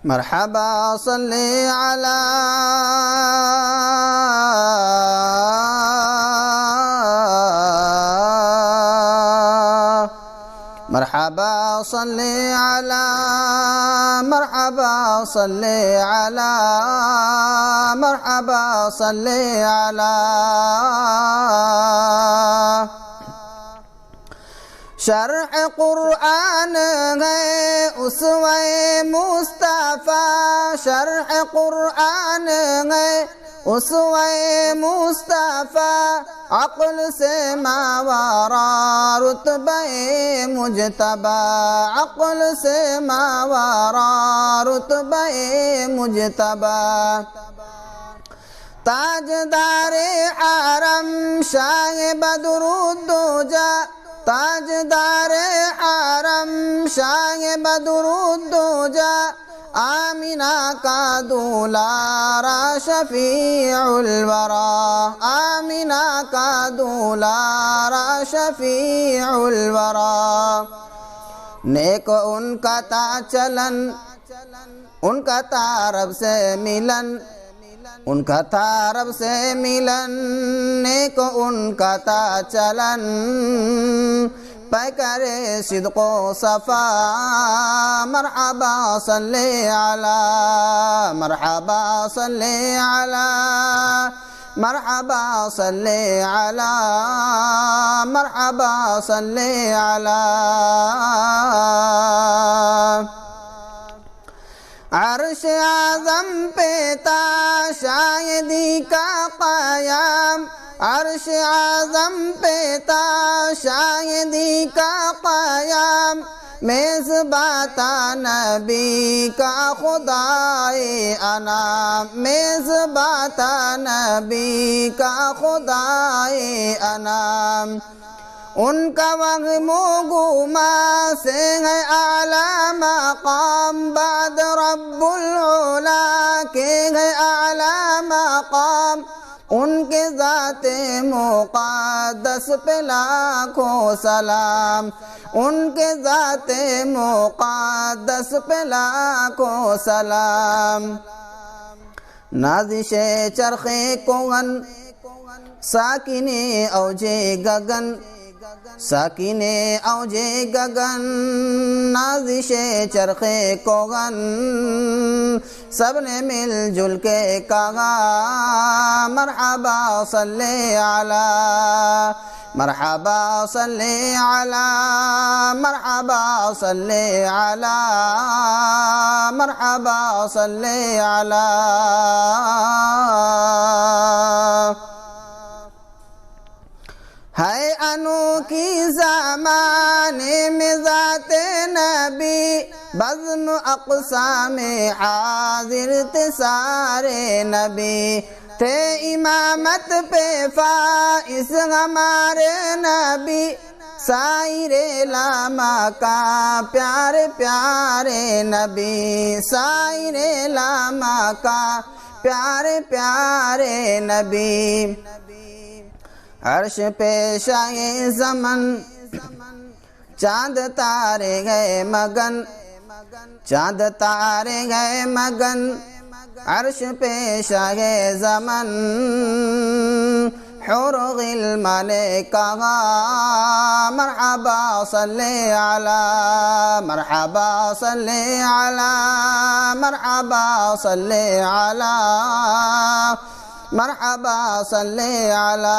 مرحبا صلی علی مرحبا صلی علی مرحبا صلی علی مرحبا صلی علی شرح قرآن ہے اسوہ مصطفیٰ شرح قرآن ہے اسوہ مصطفیٰ عقل سے ماورا رتبہ مجتبی عقل سے ماورا رتبہ مجتبی تاجدار حرم شاہ بدر الدجا تاجدار حرم شاہ بدر الدجا آمینہ کا دولارا شفیع الورا آمینہ کا دولارا شفیع الورا نیک ان کا تا چلن ان کا تا رب سے ملن ان کا تھا رب سے ملن نیک ان کا تھا چلن پیکر صدق و صفا مرحبا صلی علی مرحبا صلی علی مرحبا صلی علی مرحبا صلی علی عرش اعظم پہ تا شاہدی کا قیام عرش اعظم پہ تا شاہدی کا قیام میزباں تا نبی کا خدائے انام میزباں تا نبی کا خدائے انام ان کا وہم و گما سے ہے اعلیٰ مقام بعد رب العلا کے ہے اعلیٰ مقام ان کے ذات مقدس پہ لاکھوں سلام ان کے ذات مقدس پہ لاکھوں سلام نازش چرخ کوہن ساکن اوج گگن ساکن اوج گگن نازش چرخ کوہن سب نے مل جل کے کہا مرحبا صلی علی مرحبا صلی علی مرحبا صلی علی مرحبا صلی علی ہے انوکھی زمانے میں ذات نبی بزم اقسام حاضر تھے سارے نبی تھے امامت پہ فائز ہمارے نبی سائر لاما کا پیارے پیارے نبی سائر لاما کا پیارے پیارے نبی عرش پہ شاہ زمن چاند تارے گئے مگن چاند تارے گئے مگن عرش پہ شاہ زمن حور غلمان نے کہا مرحبا صلی علی مرحبا صلی علی مرحبا صلی علی مرحبا صلی علی